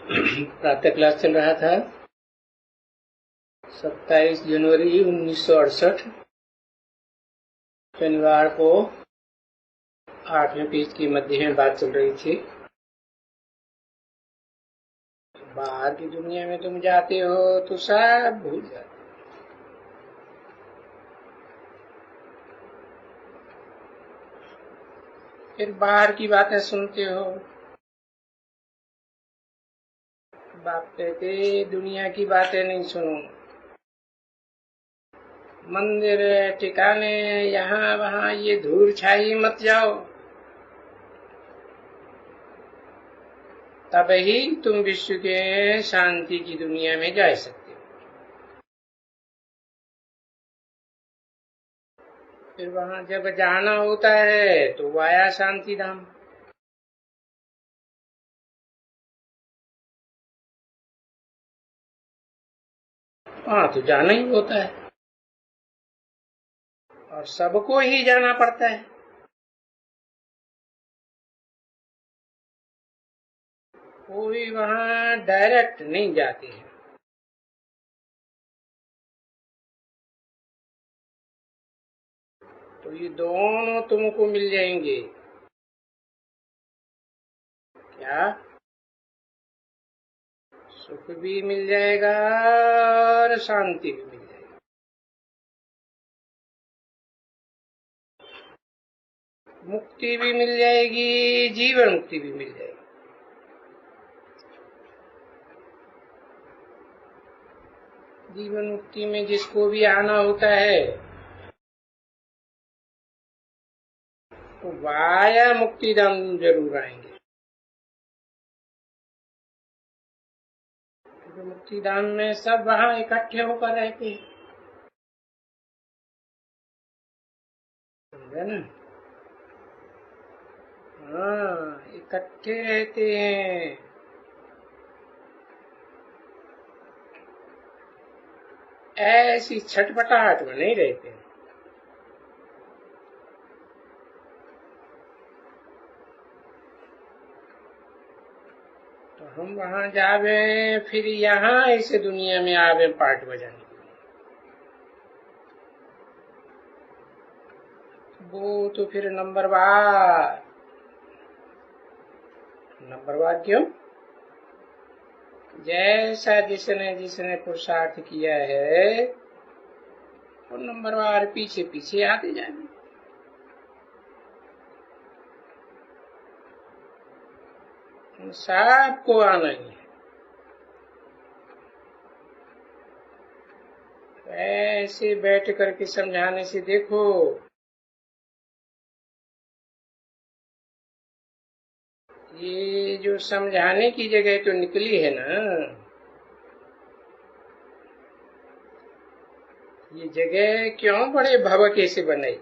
प्रातः क्लास चल रहा था 27 जनवरी 1968 शनिवार को 8वें पेज की मध्य में बात चल रही थी। बाहर की दुनिया में तुम जाते हो तो सब भूल जाते हो। फिर बाहर की बातें सुनते हो। बाप कहते दुनिया की बातें नहीं सुनो, मंदिर ठिकाने यहाँ वहाँ ये धूल छाई मत जाओ, तब ही तुम विश्व के शांति की दुनिया में जा सकते हो। फिर वहां जब जाना होता है तो वाया शांति धाम। हाँ, तो जाना ही होता है और सबको ही जाना पड़ता है। कोई वहां डायरेक्ट नहीं जाते हैं। तो ये दोनों तुमको मिल जाएंगे। क्या? सुख भी मिल जाएगा और शांति भी मिल जाएगी। मुक्ति भी मिल जाएगी, जीवन मुक्ति भी मिल जाएगी। जीवन मुक्ति में जिसको भी आना होता है तो वाया मुक्ति धाम जरूर आएंगे। क्योंकि मुक्ति धाम में सब वहां इकट्ठे होकर रहते हैं, समझे ना? हाँ, इकट्ठे रहते हैं। ऐसी छटपटाहट में नहीं रहते हैं। तो हम वहां जावे फिर यहाँ इस दुनिया में आवे पार्ट बजाने के लिए। वो तो फिर नंबरवार क्यों? जैसा जिसने पुरुषार्थ किया है वो नंबरवार पीछे पीछे आते जाएंगे। सबको आना ही है। ऐसे बैठ करके समझाने से देखो ये जो समझाने की जगह तो निकली है ना, ये जगह क्यों बड़े भवके से बनाई?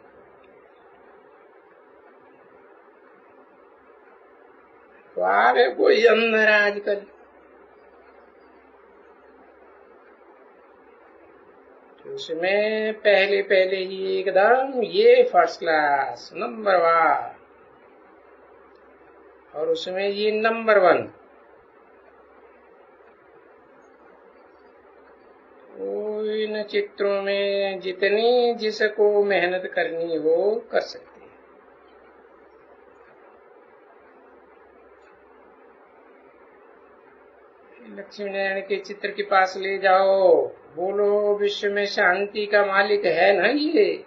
तो आगे कोई अंदर आजकल तो उसमें पहले ही एकदम ये फर्स्ट क्लास नंबर 1 और उसमें ये नंबर 1। कोई न चित्रों में जितनी जिसको मेहनत करनी हो कर सकते हैं। लक्ष्मी नारायण के चित्र के पास ले जाओ, बोलो विश्व में शांति का मालिक है ना ये?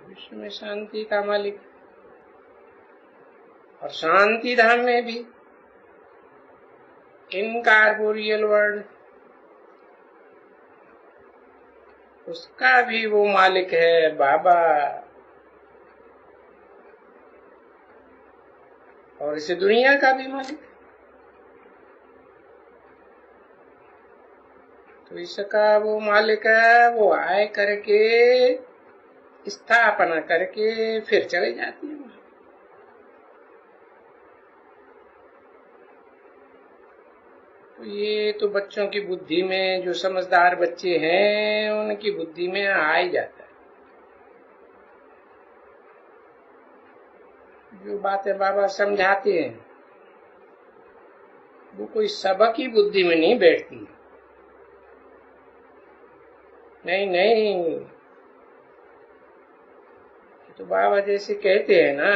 विश्व में शांति का मालिक और शांति धाम में भी इनकॉर्पोरियल वर्ल्ड उसका भी वो मालिक है बाबा। और इस दुनिया का भी मालिक। तो इसका वो मालिक है, वो आए करके स्थापना करके फिर चले जाती है। तो ये तो बच्चों की बुद्धि में, जो समझदार बच्चे हैं उनकी बुद्धि में आ ही जाता है। जो बातें बाबा समझाते हैं वो कोई सबक की बुद्धि में नहीं बैठती। नहीं नहीं, तो बाबा जैसे कहते हैं ना,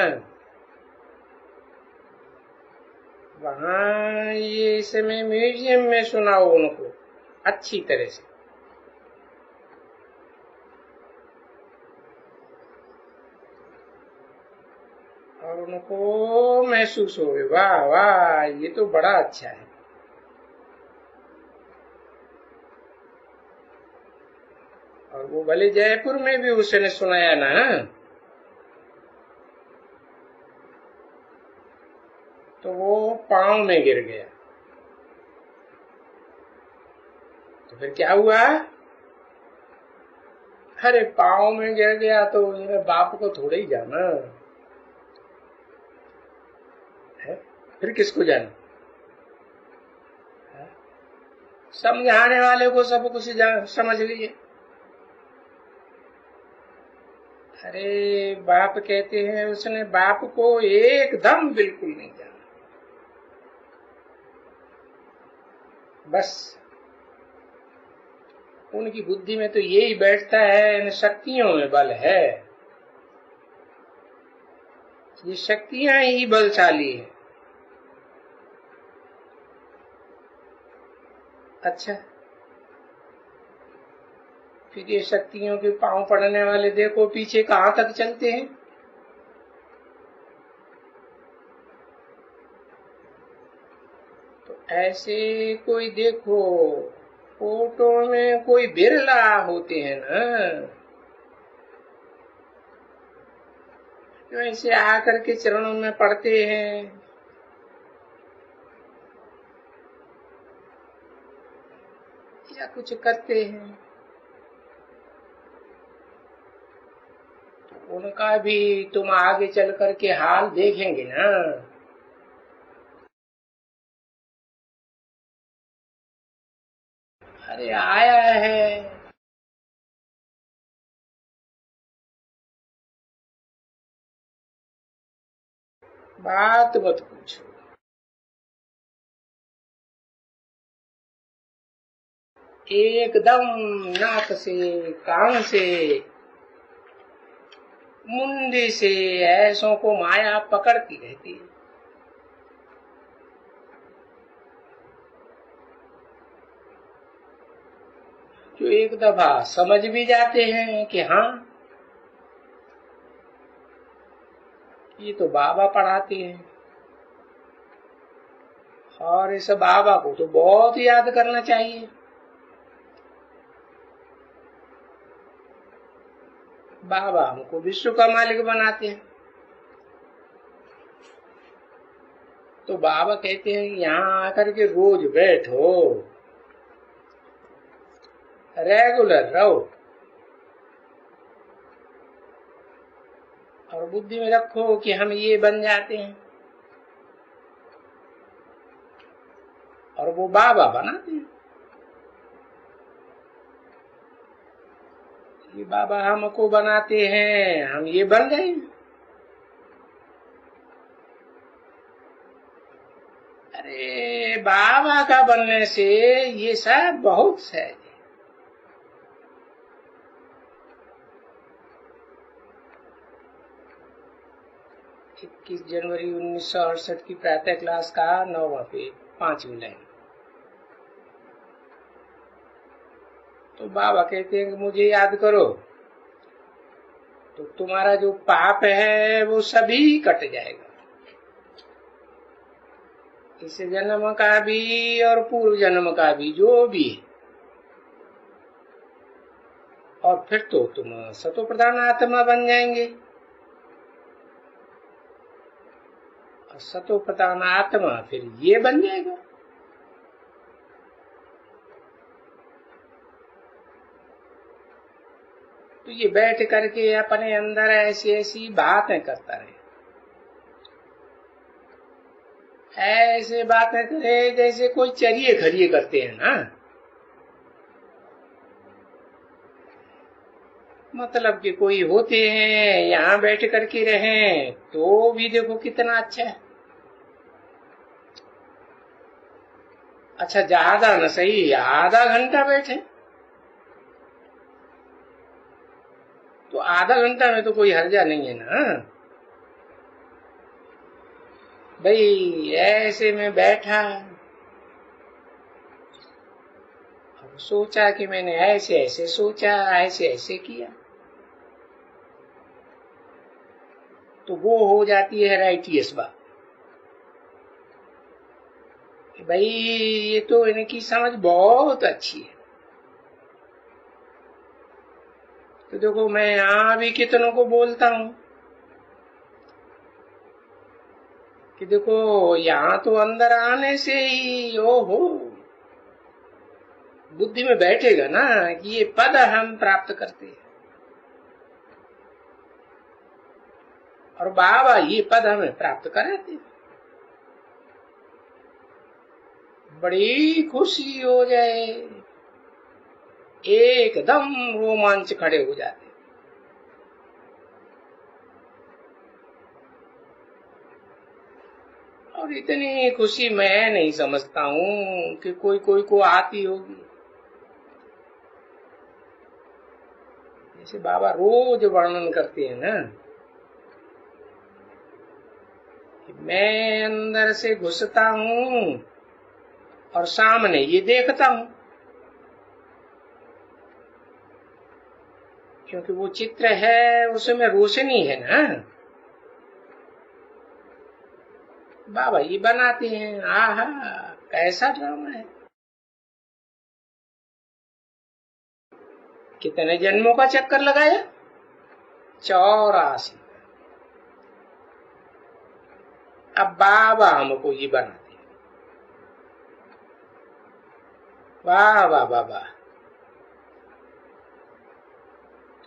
वहां ये समय म्यूजियम में सुनाओ उनको अच्छी तरह से, और उनको महसूस हो, वाह वाह ये तो बड़ा अच्छा है। और वो भले जयपुर में भी उसने सुनाया ना, तो वो पांव में गिर गया। तो फिर क्या हुआ? अरे पांव में गिर गया तो मेरे बाप को थोड़ा ही जाना है, फिर किसको जाना? समझाने वाले को सब कुछ समझ लीजिए। अरे बाप कहते हैं उसने बाप को एकदम बिल्कुल नहीं जाना, बस उनकी बुद्धि में तो यही बैठता है, इन शक्तियों में बल है, ये शक्तियां ही बलशाली है। अच्छा, फिर ये शक्तियों के पांव पड़ने वाले देखो पीछे कहां तक चलते हैं। तो ऐसे कोई देखो फोटो में कोई बिरला होते हैं ना, जो ऐसे आकर के चरणों में पड़ते हैं, या कुछ करते हैं, उनका भी तुम आगे चल करके हाल देखेंगे ना। अरे आया है, बात मत पूछो, एकदम नाक से कान से मुंडे से ऐसों को माया पकड़ती रहती है। जो एक दफा समझ भी जाते हैं कि हाँ ये तो बाबा पढ़ाते हैं, और इस बाबा को तो बहुत याद करना चाहिए। बाबा हमको विश्व का मालिक बनाते हैं। तो बाबा कहते हैं यहाँ आकर के रोज बैठो, रेगुलर रहो, और बुद्धि में रखो कि हम ये बन जाते हैं, और वो बाबा बनाते हैं। ये बाबा हमको बनाते हैं, हम ये बन गए। अरे बाबा का बनने से ये सब बहुत सहज है। 21 जनवरी 1968 की प्रातः क्लास का 9वां पेज 5वीं लाइन। तो बाबा कहते हैं कि मुझे याद करो तो तुम्हारा जो पाप है वो सभी कट जाएगा, इस जन्म का भी और पूर्व जन्म का भी जो भी है। और फिर तो तुम सतो प्रधान आत्मा बन जाएंगे, और सतो प्रधान आत्मा फिर ये बन जाएगा। तो ये बैठ करके अपने अंदर ऐसी ऐसी बातें करता रहे, ऐसे बातें करे जैसे कोई चरिए खड़िए करते हैं ना। मतलब कि कोई होते हैं यहाँ बैठ करके रहें तो भी देखो कितना अच्छा है। अच्छा ज्यादा न सही आधा घंटा बैठे तो आधा घंटा में तो कोई हर्जा नहीं है ना भाई। ऐसे में बैठा और सोचा कि मैंने ऐसे ऐसे सोचा, ऐसे ऐसे किया, तो वो हो जाती है राइटियस बात। भाई ये तो इनकी समझ बहुत अच्छी है। तो देखो मैं यहाँ भी कितनों को बोलता हूं कि देखो यहाँ तो अंदर आने से ही ओहो बुद्धि में बैठेगा ना कि ये पद हम प्राप्त करते हैं और बाबा ये पद हमें प्राप्त कराते, बड़ी खुशी हो जाए, एकदम रोमांच खड़े हो जाते। और इतनी खुशी मैं नहीं समझता हूं कि कोई कोई को आती होगी। जैसे बाबा रोज वर्णन करते हैं ना कि मैं अंदर से घुसता हूं और सामने ये देखता हूं, क्योंकि वो चित्र है उसमें रोशनी है ना। बाबा ये बनाते हैं, आहा कैसा ड्रामा है। कितने जन्मों का चक्कर लगाया, 84। अब बाबा हमको ये बनाते हैं। वाह वाह वाह वाह।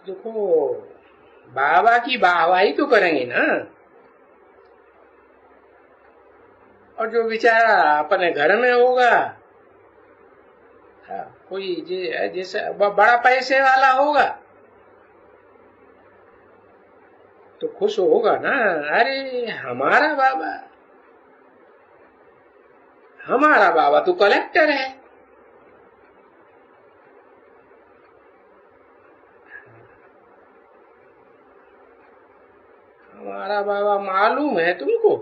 देखो बाबा की वाहवाही तो करेंगे ना, और जो बेचारा अपने घर में होगा, कोई जैसे बड़ा पैसे वाला होगा तो खुश होगा ना, अरे हमारा बाबा तो कलेक्टर है। हमारा बाबा मालूम है तुमको,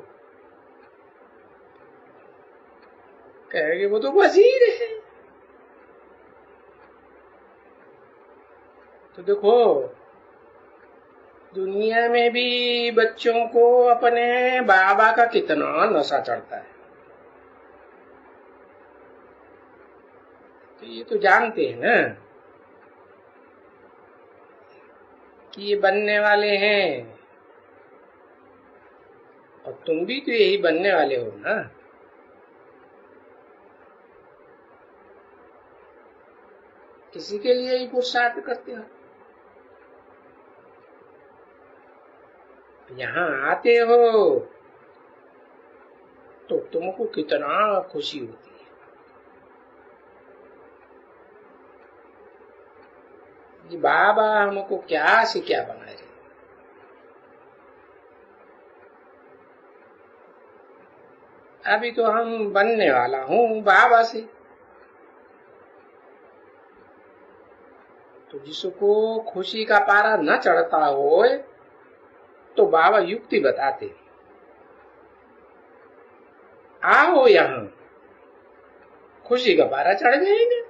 कहेंगे वो तो वजीर है। तो देखो दुनिया में भी बच्चों को अपने बाबा का कितना नशा चढ़ता है, तो ये तो जानते हैं ना कि ये बनने वाले हैं, और तुम भी तो यही बनने वाले हो ना। किसी के लिए ही पुरुषार्थ करते हो, यहाँ आते हो तो तुमको कितना खुशी होती है। ये बाबा हमको क्या से क्या बनाए रहे। अभी तो हम बनने वाला हूँ बाबा से। तो जिसको खुशी का पारा न चढ़ता हो तो बाबा युक्ति बताते, आओ यहाँ खुशी का पारा चढ़ जाएगा।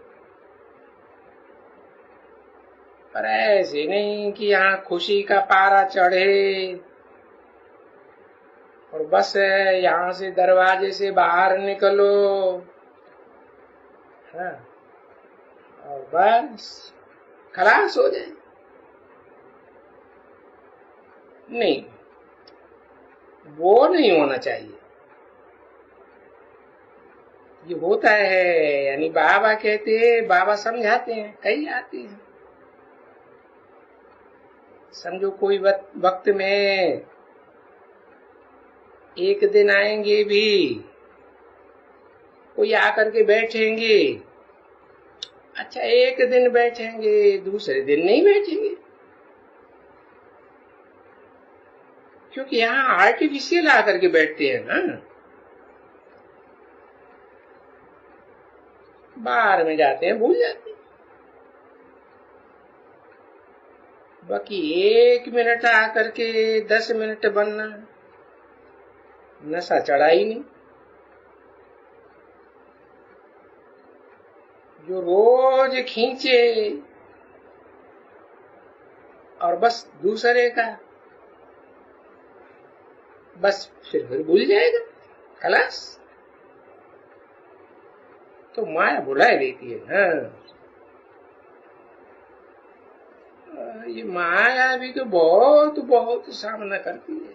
पर ऐसे नहीं कि यहाँ खुशी का पारा चढ़े और बस यहाँ से दरवाजे से बाहर निकलो, हाँ, और बस खलास हो जाए। नहीं, वो नहीं होना चाहिए। ये होता है यानी बाबा कहते, बाबा समझाते हैं, कई आते हैं। समझो कोई वक्त में एक दिन आएंगे भी, कोई आकर के बैठेंगे, अच्छा एक दिन बैठेंगे, दूसरे दिन नहीं बैठेंगे, क्योंकि यहाँ आर्टिफिशियल आकर के बैठते हैं ना, बाहर में जाते हैं भूल जाते हैं। बाकी 1 मिनट आकर के 10 मिनट बनना, नशा चढ़ा ही नहीं। जो रोज खींचे और बस दूसरे का, बस फिर भूल जाएगा, खलास। तो माया भुला देती है ना। ये माया भी तो बहुत बहुत सामना करती है,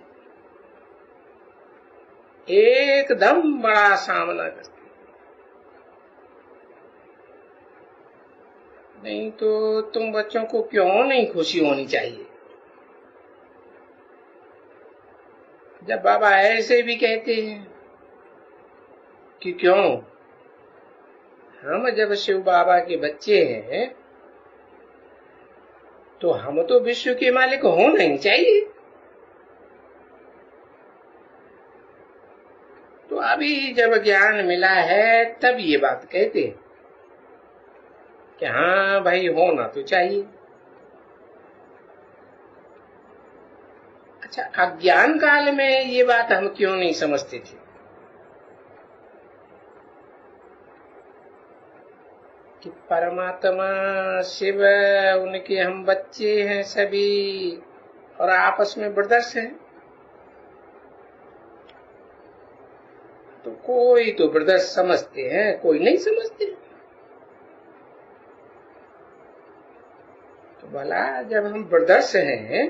एकदम बड़ा सामना करती है। नहीं तो तुम बच्चों को क्यों नहीं खुशी होनी चाहिए? जब बाबा ऐसे भी कहते हैं कि क्यों, हम जब शिव बाबा के बच्चे हैं तो हम तो विश्व के मालिक होना ही चाहिए। तो अभी जब ज्ञान मिला है तब ये बात कहते हैं कि हाँ भाई होना तो चाहिए। अच्छा, अज्ञान काल में ये बात हम क्यों नहीं समझते थे? कि परमात्मा शिव, उनके हम बच्चे हैं सभी और आपस में ब्रदर्स हैं। तो कोई तो ब्रदर्स समझते हैं, कोई नहीं समझते। तो भला जब हम ब्रदर्स हैं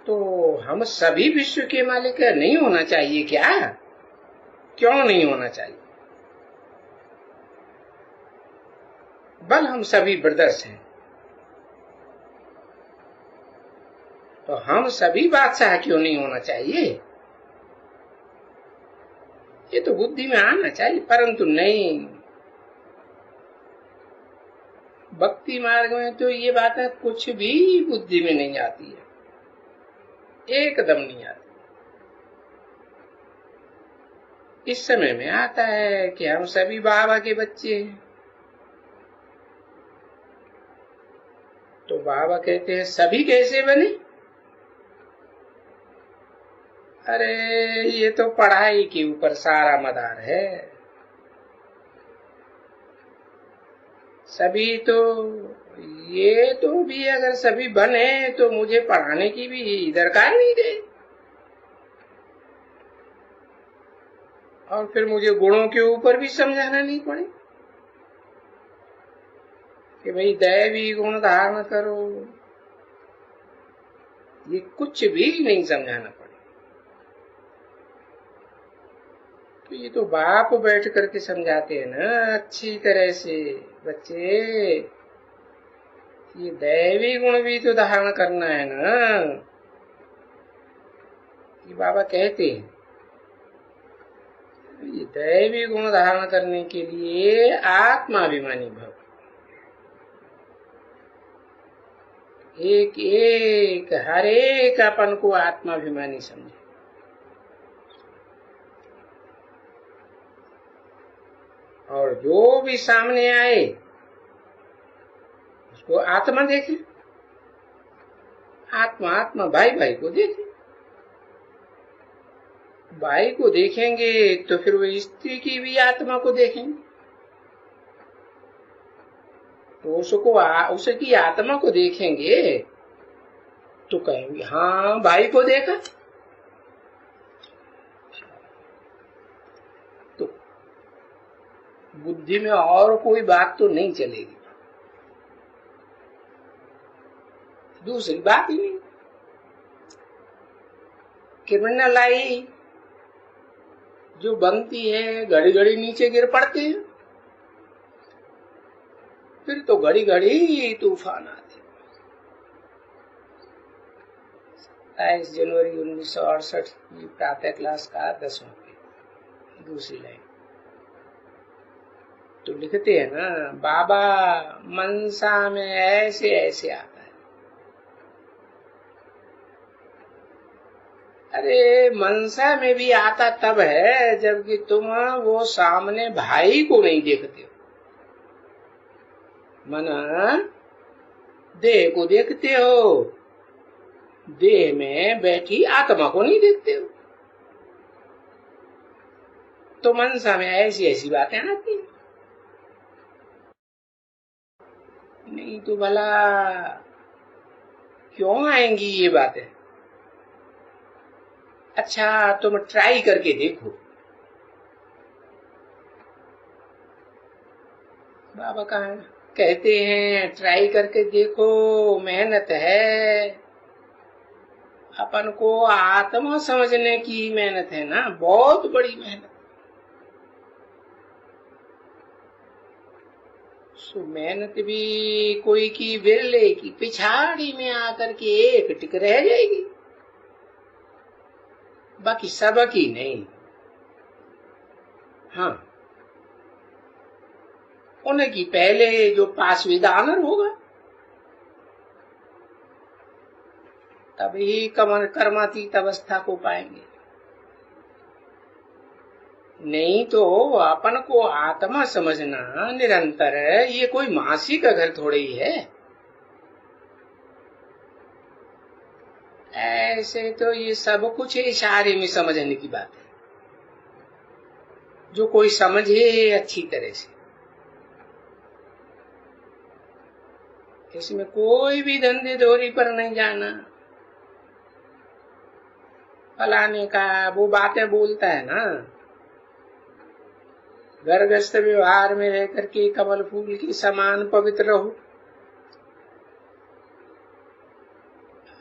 तो हम सभी विश्व के मालिक नहीं होना चाहिए क्या? क्यों नहीं होना चाहिए? बल हम सभी ब्रदर्स हैं तो हम सभी बादशाह क्यों नहीं होना चाहिए? ये तो बुद्धि में आना चाहिए, परंतु नहीं। भक्ति मार्ग में तो ये बातें कुछ भी बुद्धि में नहीं आती है, एकदम नहीं आती। इस समय में आता है कि हम सभी बाबा के बच्चे हैं। तो बाबा कहते हैं सभी कैसे बने? अरे ये तो पढ़ाई के ऊपर सारा मदार है। सभी तो, ये तो भी अगर सभी बने तो मुझे पढ़ाने की भी दरकार नहीं रही, और फिर मुझे गुणों के ऊपर भी समझाना नहीं पड़े कि भाई दैवी गुण धारण करो, ये कुछ भी नहीं समझाना पड़े। तो ये तो बाप बैठ करके समझाते हैं ना अच्छी तरह से, बच्चे ये दैवी गुण भी तो धारण करना है ना। ये बाबा कहते हैं ये दैवी गुण धारण करने के लिए आत्माभिमानी भव, एक एक हर एक अपन को आत्माभिमानी समझे। और जो भी सामने आए उसको आत्मा देखे, आत्मा आत्मा भाई भाई को देखे। भाई को देखेंगे तो फिर वो स्त्री की भी आत्मा को देखेंगे, तो उसकी आत्मा को देखेंगे तो कहेंगे हाँ भाई को देखा। तो बुद्धि में और कोई बात तो नहीं चलेगी, दूसरी बात ही नहीं। क्रिमिनल आई जो बनती है घड़ी घड़ी नीचे गिर पड़ते हैं, फिर तो घड़ी घड़ी तूफान आते। 27 जनवरी 1968 की प्रातः क्लास का 10वां पेज, दूसरी लाइन। तो लिखते हैं ना बाबा मनसा में ऐसे ऐसे आता है, अरे मनसा में भी आता तब है जबकि तुम वो सामने भाई को नहीं देखते हो। मन देह को देखते हो, देह में बैठी आत्मा को नहीं देखते हो। तो मनसा में ऐसी ऐसी बातें आती हैं। नहीं तो भला क्यों आएंगी ये बातें? अच्छा तुम ट्राई करके देखो। बाबा कहाँ कहते हैं ट्राई करके देखो, मेहनत है। अपन को आत्मा समझने की मेहनत है ना, बहुत बड़ी मेहनत। सो मेहनत भी कोई की बिरले की पिछाड़ी में आकर के एक टिक रह जाएगी, बाकी सबकी नहीं। हाँ, उनकी पहले जो पास विदानर होगा तभी कर्मातीत अवस्था को पाएंगे। नहीं तो अपन को आत्मा समझना निरंतर, ये कोई मासी का घर थोड़े ही है। ऐसे तो ये सब कुछ इशारे में समझने की बात है, जो कोई समझे अच्छी तरह से। इसमें कोई भी धंधे दोरी पर नहीं जाना। फलाने का वो बातें बोलता है ना, गर्भस्थ व्यवहार में रह करके कमल फूल के समान पवित्र रहो।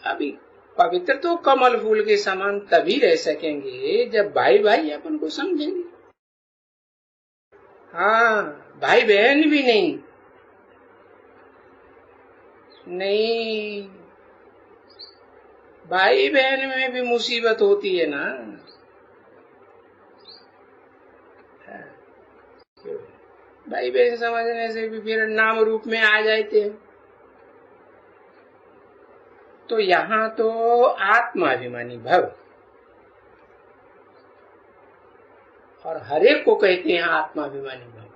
अभी पवित्र तो कमल फूल के समान तभी रह सकेंगे जब भाई भाई अपन को समझेंगे। हाँ, भाई बहन भी नहीं। नहीं, भाई बहन में भी मुसीबत होती है ना। भाई बहन समझने से भी फिर नाम रूप में आ जाते हैं। तो यहाँ तो आत्माभिमानी भव, और हर एक को कहते हैं आत्माभिमानी भव,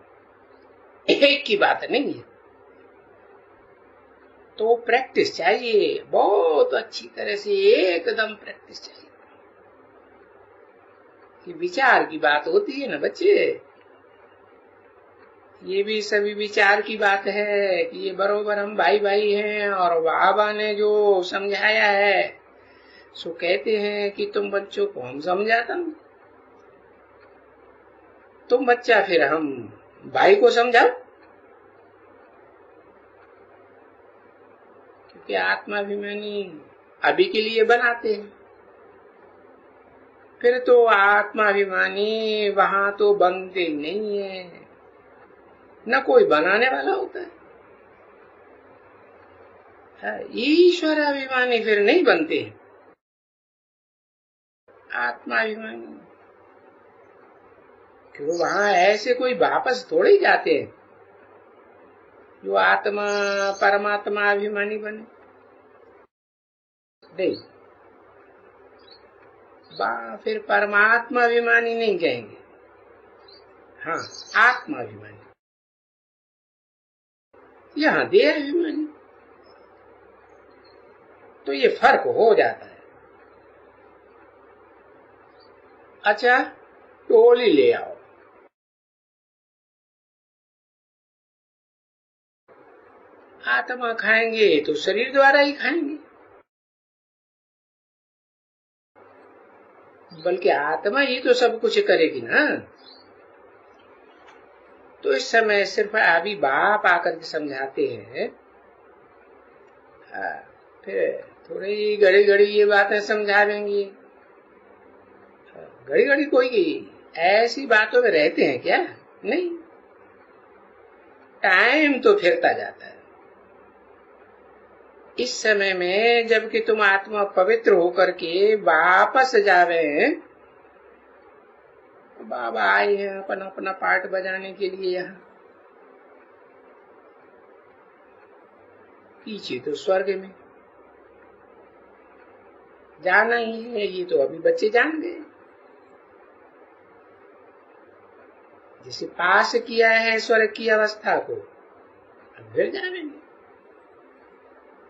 एक की बात नहीं है। तो प्रैक्टिस चाहिए, बहुत अच्छी तरह से एकदम प्रैक्टिस चाहिए। कि विचार की बात होती है ना बच्चे, ये भी सभी विचार की बात है कि ये बरोबर हम भाई भाई हैं। और बाबा ने जो समझाया है सो कहते हैं कि तुम बच्चों को हम समझाता हूं, तुम बच्चा फिर हम भाई को समझाओ। क्योंकि आत्माभिमानी अभी के लिए बनाते हैं, फिर तो आत्माभिमानी वहां तो बनते नहीं है, न कोई बनाने वाला होता है। ईश्वर अभिमानी फिर नहीं बनते हैं। आत्माभिमानी क्यों, वहां ऐसे कोई वापस थोड़े ही जाते हैं जो आत्मा परमात्मा अभिमानी बने। नहीं, फिर परमात्मा अभिमानी नहीं कहेंगे, हाँ आत्मा अभिमानी। यहाँ देह अभिमानी, तो ये फर्क हो जाता है। अच्छा, टोली ले आओ, आत्मा खाएंगे तो शरीर द्वारा ही खाएंगे, बल्कि आत्मा ही तो सब कुछ करेगी ना। तो इस समय सिर्फ अभी बाप आकर के समझाते हैं, फिर थोड़ी घड़ी घड़ी ये बातें समझा देंगी। घड़ी घड़ी कोई ऐसी बातों में रहते हैं क्या? नहीं, टाइम तो फिरता जाता है। इस समय में जबकि तुम आत्मा पवित्र होकर के वापस जा रहे हैं, बाबा आए हैं अपना अपना पार्ट बजाने के लिए। यहाँ पीछे तो स्वर्ग में जाना ही है, ये तो अभी बच्चे जान गए। जिसे पास किया है स्वर्ग की अवस्था को, अब फिर जानेंगे।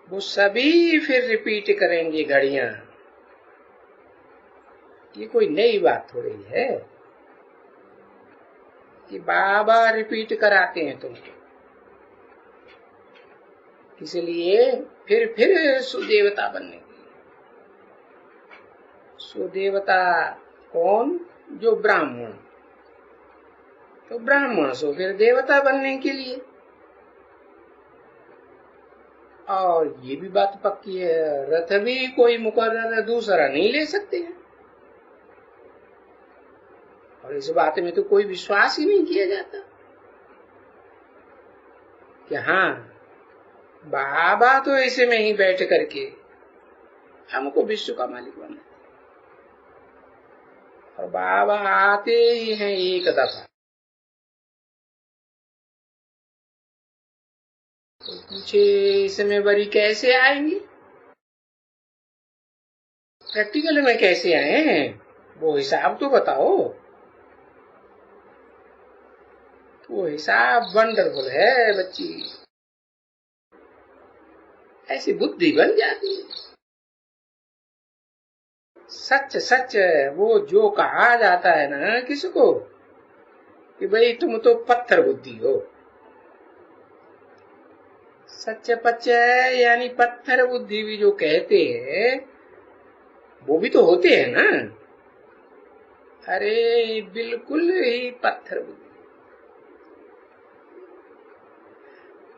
वो सभी फिर रिपीट करेंगे घड़ियां। ये कोई नई बात थोड़ी है कि बाबा रिपीट कराते हैं तुमको। इसलिए फिर सुदेवता बनने के लिए। सुदेवता कौन? जो ब्राह्मण। तो ब्राह्मण सो फिर देवता बनने के लिए। और ये भी बात पक्की है, रथ भी कोई मुकर्रर दूसरा नहीं ले सकते हैं। और इस बात में तो कोई विश्वास ही नहीं किया जाता कि हाँ बाबा तो ऐसे में ही बैठ करके हमको विश्व का मालिक बना। और बाबा आते ही हैं एक दफा। तो पूछे इसमें बड़ी कैसे आएंगी, प्रैक्टिकल में कैसे आए हैं, वो हिसाब तो बताओ। वो हिसाब वंडरफुल है बच्ची, ऐसी बुद्धि बन जाती है। सच सच वो जो कहा जाता है ना किसको कि भाई तुम तो पत्थर बुद्धि हो, सच पच यानी पत्थर बुद्धि भी जो कहते हैं वो भी तो होते हैं ना। अरे बिल्कुल ही पत्थर बुद्धि।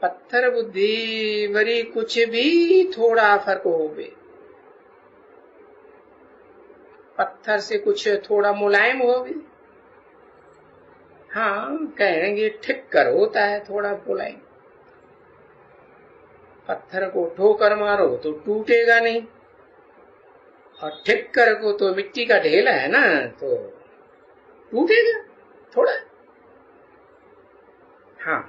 पत्थर बुद्धि वरी कुछ भी थोड़ा फर्क हो गए, पत्थर से कुछ थोड़ा मुलायम हो गए, हाँ कहेंगे ठिक्कर होता है थोड़ा मुलायम। पत्थर को ठोकर मारो तो टूटेगा नहीं, और ठिक्कर को तो मिट्टी का ढेला है ना तो टूटेगा थोड़ा। हाँ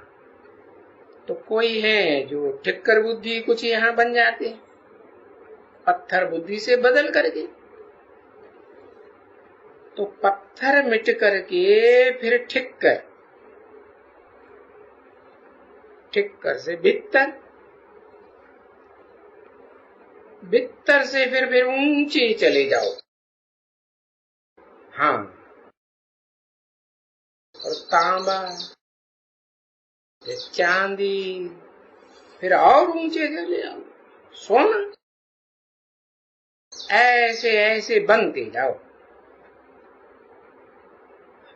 तो कोई है जो ठिक्कर बुद्धि कुछ यहाँ बन जाते हैं पत्थर बुद्धि से बदल करके। तो पत्थर मिट करके फिर ठिक्कर, ठिक्कर से भित्तर, भित्तर से फिर ऊंचे चले जाओ। हाँ और तांबा, फिर चांदी, फिर और ऊंचे चले जाओ, सोना, ऐसे ऐसे बनते जाओ।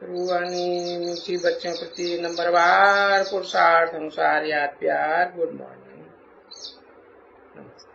रूहानी मीठी बच्चों प्रति नंबरवार पुरुषार्थ अनुसार याद प्यार। गुड मॉर्निंग, नमस्ते।